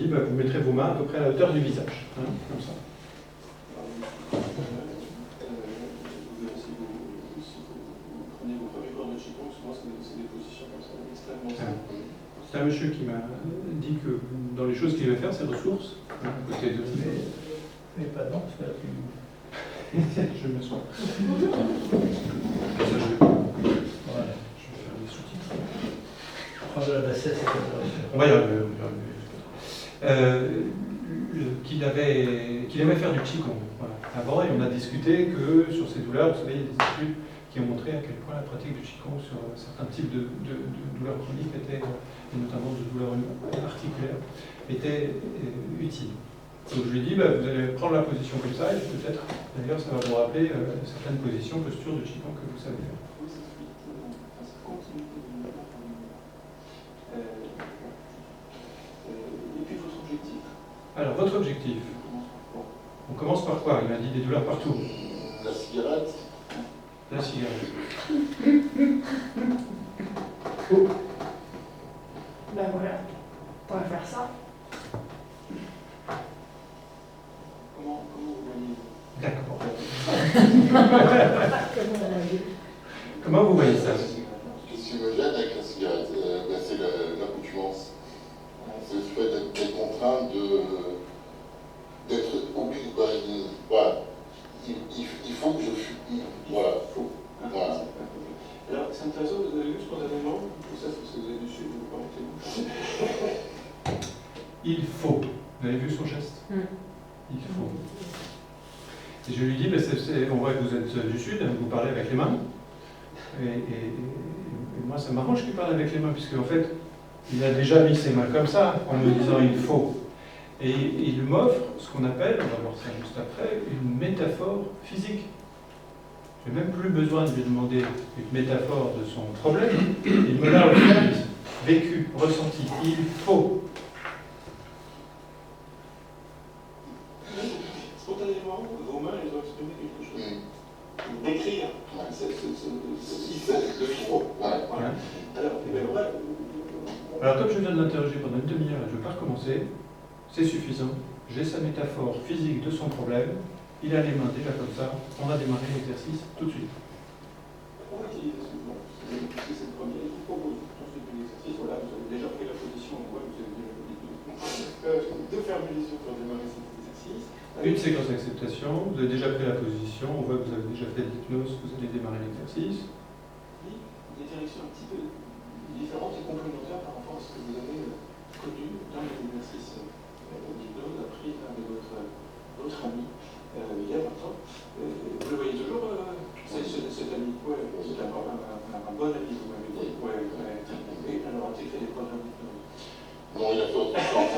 bah, vous mettrez vos mains à peu près à la hauteur du visage, hein, comme ça. C'est un monsieur qui m'a dit que dans les choses qu'il va faire, c'est ressources, hein, à côté de... Mais pas non, c'est la plus... Je m'assois. Voilà. Je vais faire des sous-titres. Prendre de la bassesse, c'est comme ça. On va y arriver. Qu'il aimait faire du qigong. Voilà. Avant, et on a discuté que sur ces douleurs, vous savez, il y a des études qui ont montré à quel point la pratique du qigong sur certains types de douleurs chroniques, et notamment de douleurs articulaires, était utile. Donc je lui ai dit, bah, vous allez prendre la position comme ça, et peut-être, d'ailleurs, ça va vous rappeler certaines positions, postures de qigong que vous savez faire. Et puis votre objectif? Alors, votre objectif? On commence par quoi? Il m'a dit des douleurs partout. La cigarette. La cigarette. Ben voilà, on va faire ça. Comment vous voyez? D'accord. Comment on va dire? Comment vous voyez ça? Qu'est-ce qui me gêne avec la cigarette? C'est l'accoutumance. C'est le fait d'être contraint d'être obligé. Voilà. Il faut que je fume. Voilà. Voilà. Alors, c'est intéressant, vous avez vu spontanément, ça c'est parce que vous avez du sud, vous pas Il faut. Vous avez vu son geste? Il faut. Et je lui dis, ben on voit que vous êtes du sud, vous parlez avec les mains. Et moi, ça m'arrange qu'il parle avec les mains, puisque en fait, il a déjà mis ses mains comme ça, en me disant il faut. Et il m'offre ce qu'on appelle, on va voir ça juste après, une métaphore physique. Je n'ai même plus besoin de lui demander une métaphore de son problème. Il me l'a offert, vécu, ressenti. Il faut. Spontanément, vos mains, elles ont exprimé quelque chose. D'écrire. Il faut. Le faut. Voilà. Alors, comme je viens de l'interroger pendant une demi-heure et je ne veux pas recommencer, c'est suffisant. J'ai sa métaphore physique de son problème. Il a les mains déjà comme ça. On va démarrer l'exercice tout de suite. On va utiliser ce mouvement. C'est le premier. Je vous propose ensuite un exercice. Voilà, vous avez déjà pris la position. On voit que vous avez déjà deux fermulations pour démarrer cet exercice. Une séquence d'acceptation. Vous avez déjà pris la position. On voit que vous avez déjà fait l'hypnose. Vous allez démarrer l'exercice. Des directions un petit peu différentes et complémentaires par rapport à ce que vous avez connu dans l'exercice d'hypnose appris avec votre ami il y a 20 ans. Vous le voyez toujours, cet ami? Oui, c'est un bon ami, vous m'avez dit. Oui, et alors intégrer des programmes d'hypnose. Non, il a fait autre chose.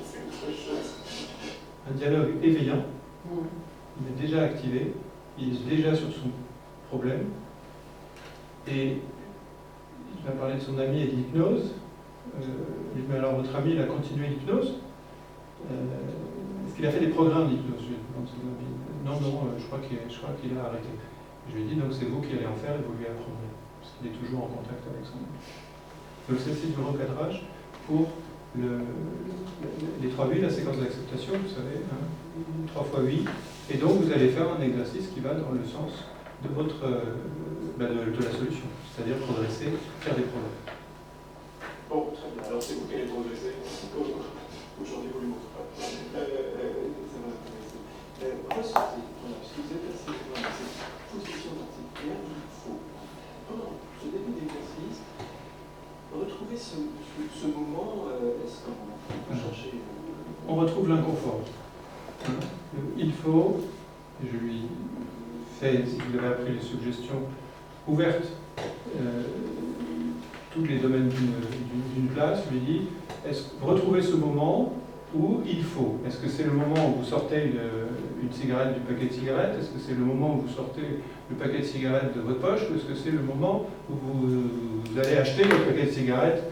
C'est autre chose. Un dialogue éveillant. Il est déjà activé. Il est déjà sur son problème. Et il m'a parlé de son ami et de l'hypnose. Mais alors, votre ami, il a continué l'hypnose. Est-ce qu'il a fait des programmes d'hypnose? Non, je crois qu'il a arrêté. Je lui ai dit, donc c'est vous qui allez en faire et vous lui apprendrez. Parce qu'il est toujours en contact avec son ami. Donc c'est le recadrage pour les 3 8, la séquence d'acceptation, vous savez, 3 fois 8. Et donc vous allez faire un exercice qui va dans le sens de de la solution, c'est-à-dire progresser, faire des progrès. Bon, très bien. Alors c'est vous qui allez progresser. Aujourd'hui, vous lui montrez pas. Ça va intéresser. Ressentez, voilà, puisque vous êtes assez dans cette position particulière, il faut, pendant ce début d'exercice, retrouver ce moment, est-ce qu'on peut chercher On retrouve l'inconfort. Il faut, et je lui fais, si vous avez appris les suggestions, ouvertes, tous les domaines d'une place, je lui dis, retrouvez ce moment où il faut. Est-ce que c'est le moment où vous sortez une cigarette du paquet de cigarettes? Est-ce que c'est le moment où vous sortez le paquet de cigarettes de votre poche? Ou est-ce que c'est le moment où vous allez acheter le paquet de cigarettes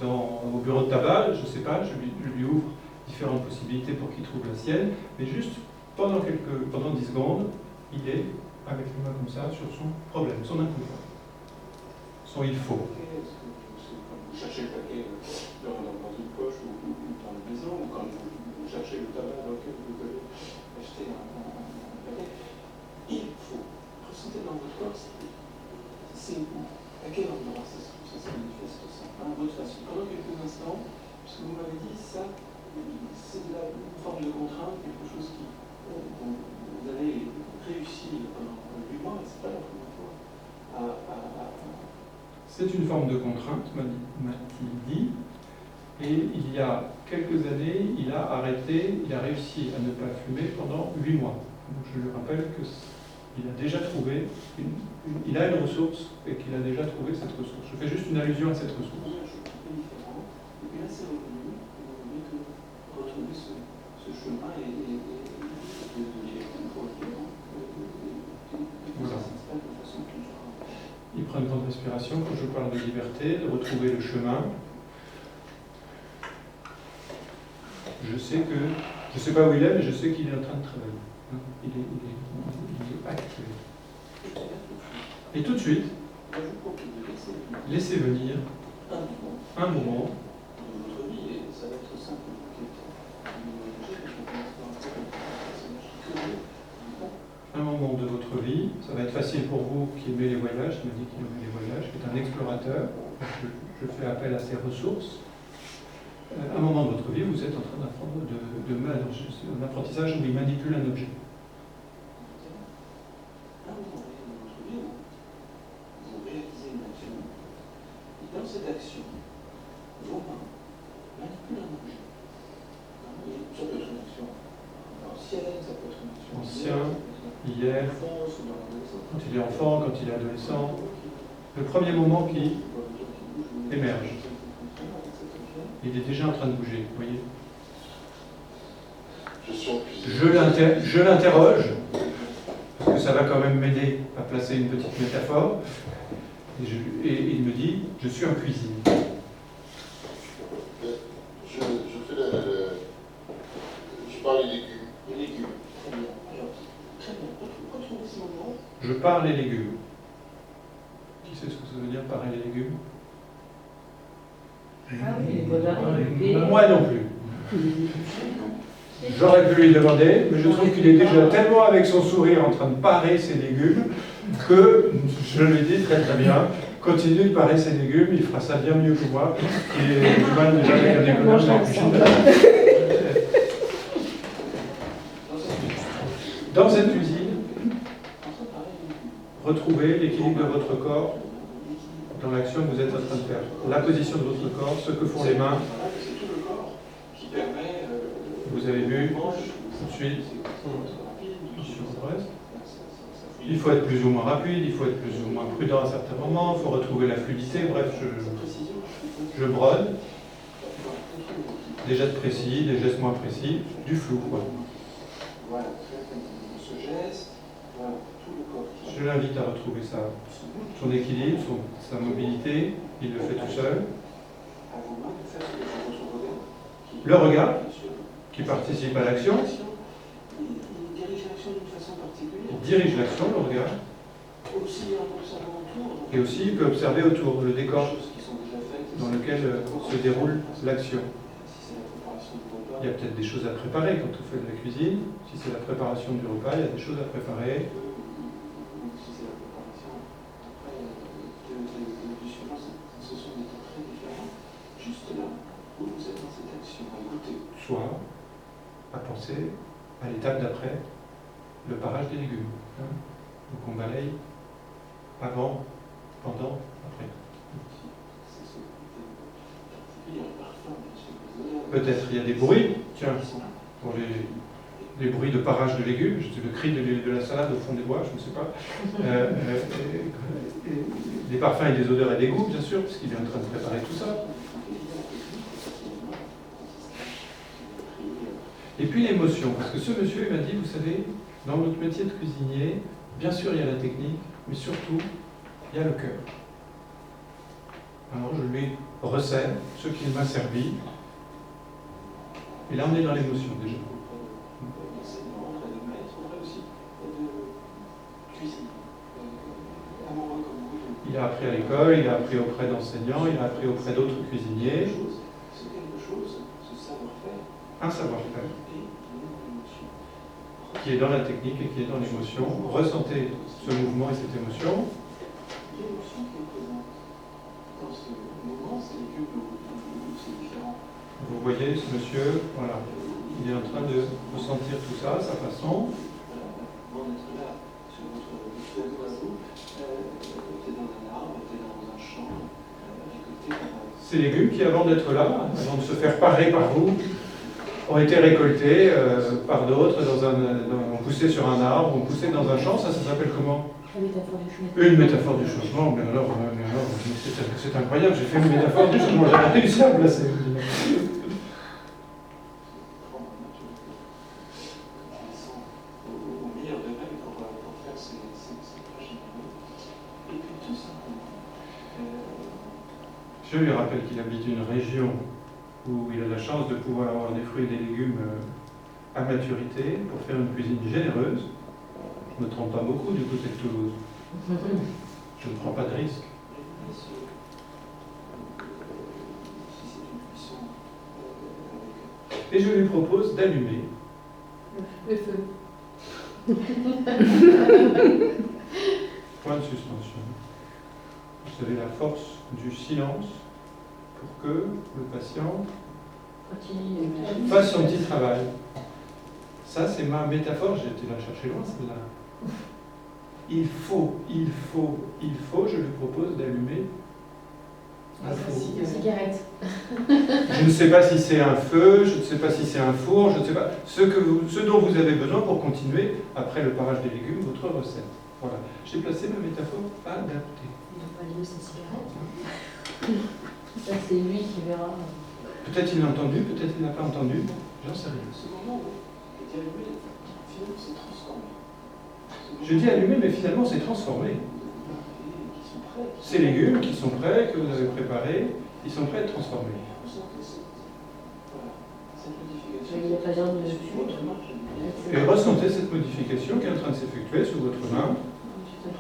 au bureau de tabac? Je ne sais pas, je lui ouvre différentes possibilités pour qu'il trouve la sienne, mais juste pendant 10 secondes, il est avec les mains comme ça sur son problème, son inconfort, son il faut. Qu'est-ce que vous quand vous cherchez le paquet dans une poche ou dans la maison, ou quand vous cherchez le tabac dans lequel vous devez acheter un paquet, il faut ressentir dans votre corps, c'est à quel endroit ça se manifeste ça, votre façon. Pendant quelques instants, parce que vous m'avez dit, ça, c'est une forme de contrainte, quelque chose qui, vous avez réussi pendant 8 mois, et c'est pas la première fois. C'est une forme de contrainte, m'a-t-il dit, et il y a quelques années, il a réussi à ne pas fumer pendant 8 mois. Donc je lui rappelle qu'il a déjà trouvé, il a une ressource et qu'il a déjà trouvé cette ressource. Je fais juste une allusion à cette ressource. Il y a un chose différent, et puis là c'est revenu, vous voyez que retrouver ce chemin et de liberté pour le vivre, Voilà. ça s'installe de façon plus durable. Il prend une grande respiration quand je parle de liberté, de retrouver le chemin. Je sais pas où il est, mais je sais qu'il est en train de travailler. Il est activé. Et tout de suite, Moi, je vous propose de laissez laisser venir venir un moment un moment de votre vie, et ça va être simple pour quelqu'un qui nous a je commence par un personnage curieux. un moment de votre vie. Ça va être facile pour vous qui aimez les voyages, il m'a dit qu'il aimait les voyages, qui est un explorateur. Je fais appel à ses ressources. Un moment de votre vie, vous êtes en train d'apprendre un apprentissage où il manipule un objet. Un moment donné dans votre vie, vous réalisez une action, et dans cette action, vos mains manipulent un objet. Ça peut être une action ancienne, ça peut être une action Ancien, hier, quand il est enfant, quand il est adolescent. Le premier moment qui émerge. Il est déjà en train de bouger, vous voyez. Je suis en cuisine. Je l'interroge, parce que ça va quand même m'aider à placer une petite métaphore. Et il me dit, je suis en cuisine. Je parle les légumes. Les légumes. Très bien. Alors, très bien. Retrouvez ce moment. Je pars les légumes. Qui sait ce que ça veut dire, parer les légumes? Ah oui, les bonheurs. Moi non plus. J'aurais pu lui demander, mais je trouve qu'il est déjà tellement avec son sourire en train de parer ses légumes que je lui dis très très bien, continue de parer ses légumes, il fera ça bien mieux que moi, qui est du mal déjà avec un économe dans la cuisine. Dans cette cuisine, retrouvez l'équilibre de votre corps dans l'action que vous êtes en train de faire. La position de votre corps, ce que font les mains. C'est tout le corps qui permet. Vous avez vu, tout de suite, il faut être plus ou moins rapide, il faut être plus ou moins prudent à certains moments, il faut retrouver la fluidité, bref, je brode. Des gestes précis, des gestes moins précis, du flou, quoi. Voilà, ce geste, voilà, tout le corps. Je l'invite à retrouver son équilibre, sa mobilité, il le fait tout seul. À vos mains de faire ce que je reçois vos mains. Le regard, qui participe à l'action. Il dirige l'action d'une façon particulière. Il dirige l'action, le regard. Aussi en observant autour. Et aussi, il peut observer autour le décor Qui sont déjà faites, dans lequel se déroule l'action. si c'est la préparation du repas. Il y a peut-être des choses à préparer quand on fait de la cuisine. Si c'est la préparation du repas, il y a des choses à préparer. Si c'est la préparation, après, du suivant, ce sont des temps très différents. Juste là, où vous êtes dans cette action, à écouter. Soit à penser à l'étape d'après, le parage des légumes. Donc on balaye avant, pendant, après. C'est ce côté particulier, le parfum, bien sûr. Peut-être il y a des bruits, tiens, pour les bruits de parage de légumes, le cri de la salade au fond des bois, je ne sais pas. Des parfums et des odeurs et des goûts, bien sûr, parce qu'il est en train de préparer tout ça. Et puis l'émotion, parce que ce monsieur il m'a dit, vous savez, dans notre métier de cuisinier, bien sûr il y a la technique, mais surtout, il y a le cœur. Alors je lui resserre ce qu'il m'a servi, et là on est dans l'émotion déjà. Aussi de cuisine. Amoureux comme vous, Il a appris à l'école, il a appris auprès d'enseignants, il a appris auprès d'autres cuisiniers. C'est quelque chose, ce savoir-faire, Un savoir-faire et une émotion. qui est dans la technique et qui est dans l'émotion. Ressentez ce mouvement et cette émotion. L'émotion qui est présente dans ce moment, c'est les lieux où c'est différent. Vous voyez ce monsieur, voilà, il est en train de ressentir tout ça à sa façon. Voilà, avant d'être là, sur votre oiseau, t'es dans un arbre, t'es dans un champ, récolté par Ces légumes qui, avant d'être là, avant de se faire parer par vous, ont été récoltés par d'autres, ont poussé sur un arbre, ont poussé dans un champ. Ça s'appelle comment? La métaphore du changement. Une métaphore du changement. Mais alors c'est incroyable, j'ai fait une métaphore du changement, j'ai réussi à placer. au meilleur degré pour faire ces pages généraux. Et puis tout simplement, Je lui rappelle qu'il habite une région où il a la chance de pouvoir avoir des fruits et des légumes à maturité pour faire une cuisine généreuse. Je ne me trompe pas beaucoup du côté de Toulouse. Je ne prends pas de risque. si c'est une cuisson avec Et je lui propose d'allumer Le feu. point de suspension. Vous savez, la force du silence pour que le patient Continue. fasse son petit travail. Ça, c'est ma métaphore. J'ai été la chercher loin, celle-là. Il faut, je lui propose d'allumer un four. Une cigarette. Je ne sais pas si c'est un feu, je ne sais pas si c'est un four, je ne sais pas. Ce dont vous avez besoin pour continuer, après le parage des légumes, votre recette. Voilà. J'ai placé ma métaphore adaptée. Il ne doit pas allumer sa cigarette. Ça, c'est lui qui verra. Peut-être il l'a entendu, peut-être il n'a pas entendu. J'en sais rien. ce moment où était allumé, finalement c'est transformé. Je dis allumer, mais finalement c'est transformé. Qui sont prêts. Ces légumes qui sont prêts, que vous avez préparés, ils sont prêts à être transformés. Cette modification. Il n'y a pas besoin de sur votre marche. Et ressentez cette modification qui est en train de s'effectuer sous votre main,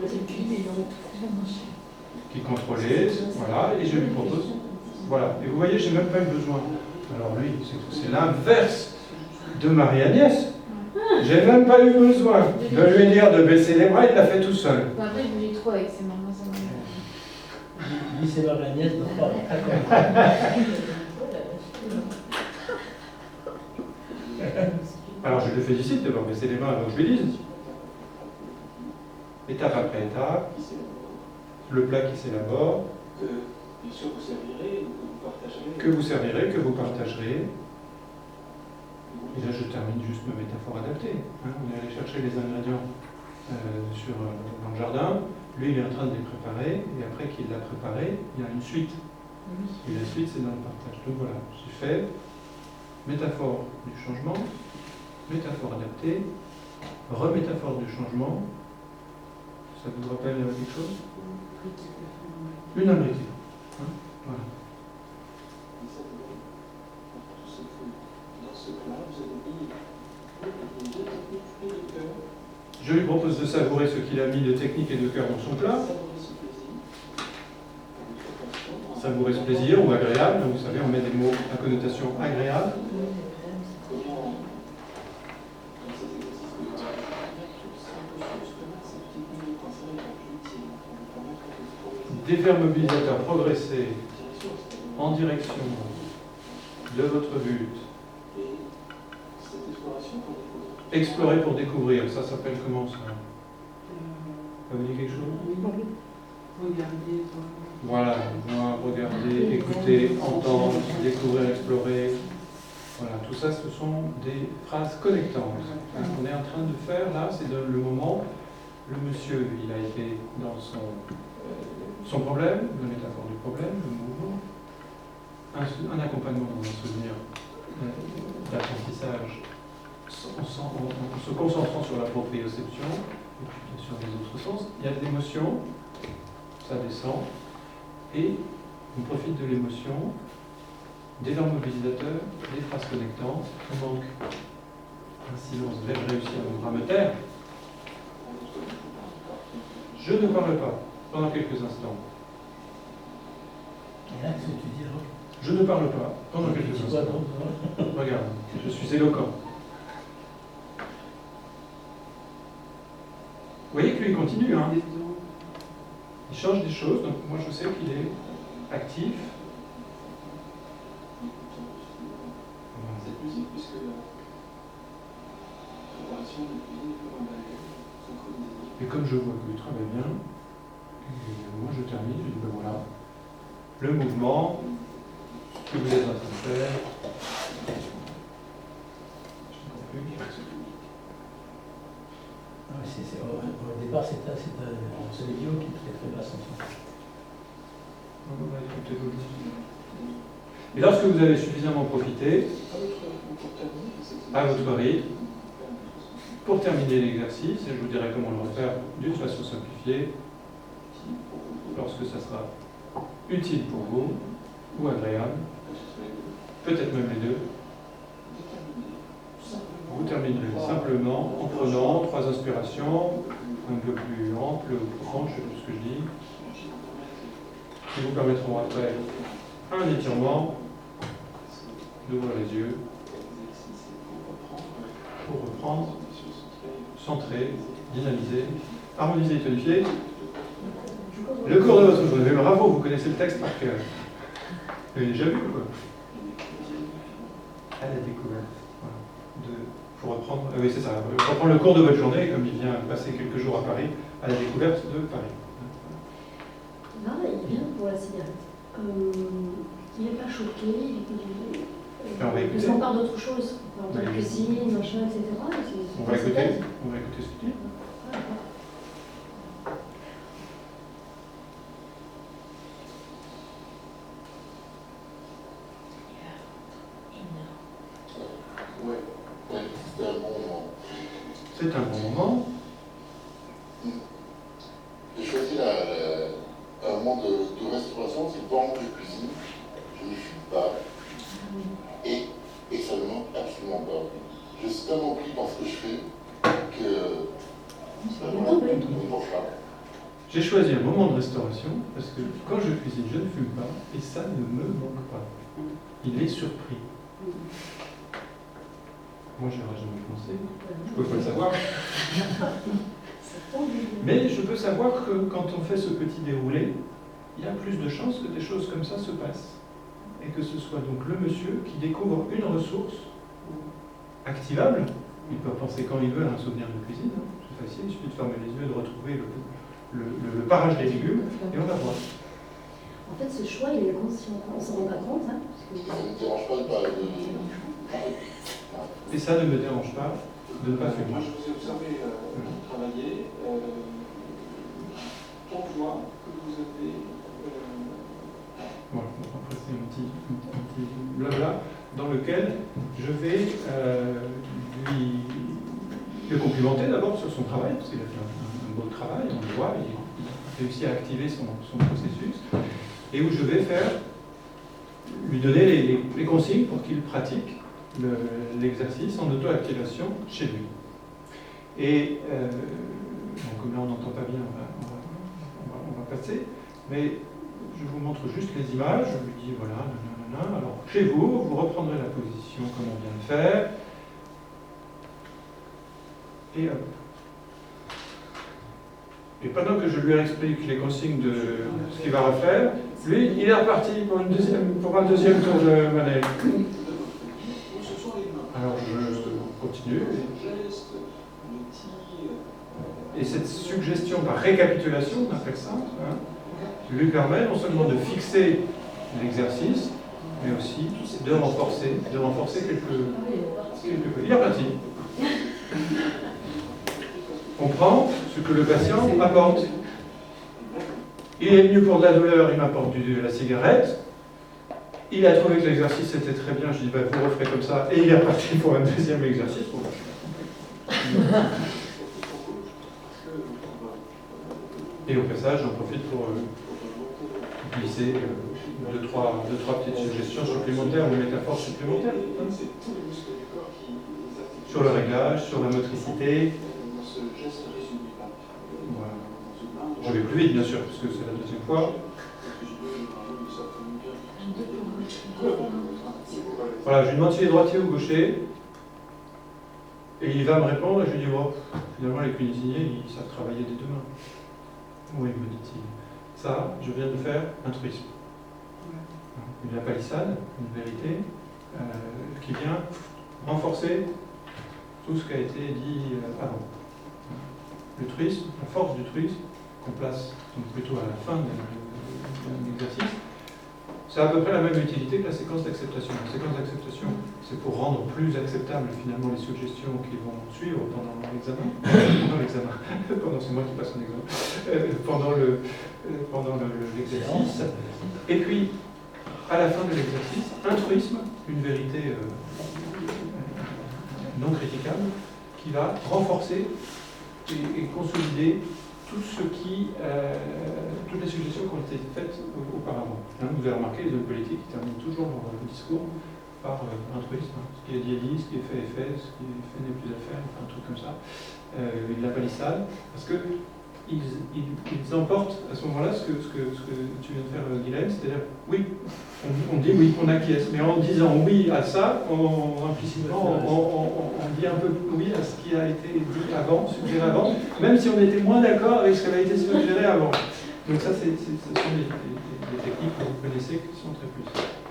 C'est le cuit, il aurait tout fait. qui contrôlez, voilà, et je lui propose. Voilà. Et vous voyez, j'ai même pas eu besoin. Alors lui, c'est l'inverse de Marie-Agnès. J'ai même pas eu besoin de lui dire de baisser les bras, il l'a fait tout seul. Bon, après, je bougeais trop avec ses mamans, ça m'a. Dis c'est Marie-Agnès, non pas. Alors je le félicite d'avoir baissé les bras avant que je lui dise. Étape après étape, le plat qui s'élabore, Que, bien sûr, vous servirez ou que vous partagerez. que vous servirez, que vous partagerez. Et là, je termine juste ma métaphore adaptée. On est allé chercher les ingrédients dans le jardin. Lui, il est en train de les préparer. Et après qu'il l'a préparé, il y a une suite. Et la suite, c'est dans le partage. Donc voilà, j'ai fait métaphore du changement, métaphore adaptée, remétaphore du changement. Ça vous rappelle quelque chose? Une imbriquée. Voilà. Et ça vous donne tout ce que dans ce plat, vous avez mis les deux techniques et le cœur. Je lui propose de savourer ce qu'il a mis de technique et de cœur dans son plat. Savourer ce plaisir. Avec attention. Savourer ce plaisir ou agréable. Vous savez, on met des mots à connotation agréable. Comment, dans cet exercice de c'est un peu justement cette petite minute en série qu'on peut utiliser pour vous permettre de progresser. Des verbes mobilisateurs, progresser Direction, c'est-à-dire en direction de votre but. et cette exploration pour découvrir. Explorer pour découvrir. Ça s'appelle comment ça? Ça vous dit quelque chose? Regardez, Voilà, voir, regarder, écouter, entendre, découvrir, explorer. Voilà, tout ça, ce sont des phrases connectantes. On est en train de faire, là, c'est le moment, le monsieur, il a été dans son problème, la métaphore du problème, le mouvement, un accompagnement dans un souvenir d'apprentissage en se concentrant sur la proprioception, et puis bien sûr les autres sens. Il y a de l'émotion, ça descend, et on profite de l'émotion, des verbes mobilisateurs, des phrases connectantes. On manque un silence, vais-je réussir à me taire? Je ne parle pas. pendant quelques instants. Et là, qu'est-ce que tu dis, alors? Je ne parle pas pendant quelques Tu vois, instants. donc, Regarde, je suis éloquent. Vous voyez que lui continue, hein. Il change des choses, donc moi je sais qu'il est actif. Cette musique, puisque la préparation de cuisine est comme un ballet synchronisé. Et comme je vois qu'il travaille bien, moi je termine, je dis ben voilà, le mouvement que vous êtes en train de faire. Je ne comprends plus. Ah, au départ, c'est l'idiot qui est très très basse en fait. Et lorsque vous avez suffisamment profité, à votre rythme, pour terminer l'exercice, et je vous dirai comment le refaire d'une façon simplifiée, lorsque ça sera utile pour vous, ou agréable, peut-être même les deux, vous terminerez simplement en prenant 3 inspirations, un peu plus amples, profondes, je sais plus ce que je dis, qui vous permettront après un étirement, d'ouvrir les yeux, pour reprendre, centrer, dynamiser, harmoniser et tonifier. Le cours de votre journée, mais bravo, vous connaissez le texte par cœur. Vous l'avez déjà vu ou quoi? À la découverte. Voilà. Pour reprendre, oui c'est ça, reprendre le cours de votre journée, comme il vient passer quelques jours à Paris, à la découverte de Paris. Là, il vient pour la cigarette. Il n'est pas choqué, il s'empare d'autre chose. On parle de cuisine, machin, etc. On va écouter ce qu'il dit. Ouais, c'était un bon moment. C'est un bon moment. J'ai choisi un moment de restauration, c'est pendant que je cuisine, je ne fume pas. Et ça ne manque absolument pas. Je suis tellement pris dans ce que je fais que ça ne me manque pas. J'ai choisi un moment de restauration parce que quand je cuisine, je ne fume pas et ça ne me manque pas. Il est surpris. Moi, je n'aurais jamais pensé. Je ne peux pas le savoir. Mais je peux savoir que quand on fait ce petit déroulé, il y a plus de chances que des choses comme ça se passent. Et que ce soit donc le monsieur qui découvre une ressource activable. Il peut penser quand il veut à un souvenir de cuisine. Hein. C'est facile, il suffit de fermer les yeux et de retrouver le parage des légumes, et on va voir. En fait, ce choix, il est conscient. On ne s'en rend pas compte. Hein, parce que... Ça ne me dérange pas de parler de... Et ça ne me dérange pas de ne pas fumer. Moi, je vous ai observé travailler. On voit que vous avez... Voilà, on va passer un petit blabla dans lequel je vais le complimenter d'abord sur son travail, parce qu'il a fait un beau travail, on le voit, il a réussi à activer son processus, et où je vais lui donner les consignes pour qu'il pratique l'exercice en auto-activation chez lui. Et donc, comme là on n'entend pas bien, on va passer, mais je vous montre juste les images, je lui dis voilà, nanana. Alors chez vous, vous reprendrez la position comme on vient de faire, et hop. Et pendant que je lui explique les consignes de ce qu'il va refaire, lui, il est reparti pour un deuxième tour de manège. Alors je continue. Et cette suggestion par récapitulation, on appelle ça, hein, lui permet non seulement de fixer l'exercice, mais aussi de renforcer quelques... Il est reparti. On prend ce que le patient apporte. Il est venu pour de la douleur, il m'apporte de la cigarette. Il a trouvé que l'exercice était très bien, je dis bah, vous referez comme ça, et il est reparti pour un deuxième exercice. Et au passage, j'en profite pour glisser deux, trois petites suggestions supplémentaires ou métaphores supplémentaires. Hein. Sur le réglage, sur la motricité. Voilà. Je vais plus vite, bien sûr, parce que c'est la deuxième fois. Voilà, je lui demande s'il est droitier ou gaucher. Et il va me répondre, et je lui dis, oh, finalement, les cuisiniers, ils savent travailler des deux mains. Oui, me dit-il. Ça, je viens de faire un truisme. Une palissade, une vérité, qui vient renforcer tout ce qui a été dit avant. Le truisme, la force du truisme, qu'on place donc plutôt à la fin d'un exercice, c'est à peu près la même utilité que la séquence d'acceptation. La séquence d'acceptation, c'est pour rendre plus acceptables finalement les suggestions qui vont suivre pendant l'examen. Pendant c'est moi qui passe un examen. Pendant l'exercice. Et puis, à la fin de l'exercice, un truisme, une vérité non critiquable, qui va renforcer et consolider tout ce qui, toutes les suggestions qui ont été faites auparavant. Vous avez remarqué, les hommes politiques terminent toujours leur discours par un truisme. Ce qui est dit est dit, ce qui est fait, ce qui est fait n'est plus à faire, enfin un truc comme ça. La palissade, parce que ils emportent à ce moment-là ce que tu viens de faire, Guylaine, c'est-à-dire, oui, on dit oui, on acquiesce, mais en disant oui à ça, implicitement, on dit un peu oui à ce qui a été dit avant, suggéré avant, même si on était moins d'accord avec ce qui avait été suggéré avant. Donc ça, ce sont des techniques que vous connaissez qui sont très puissantes.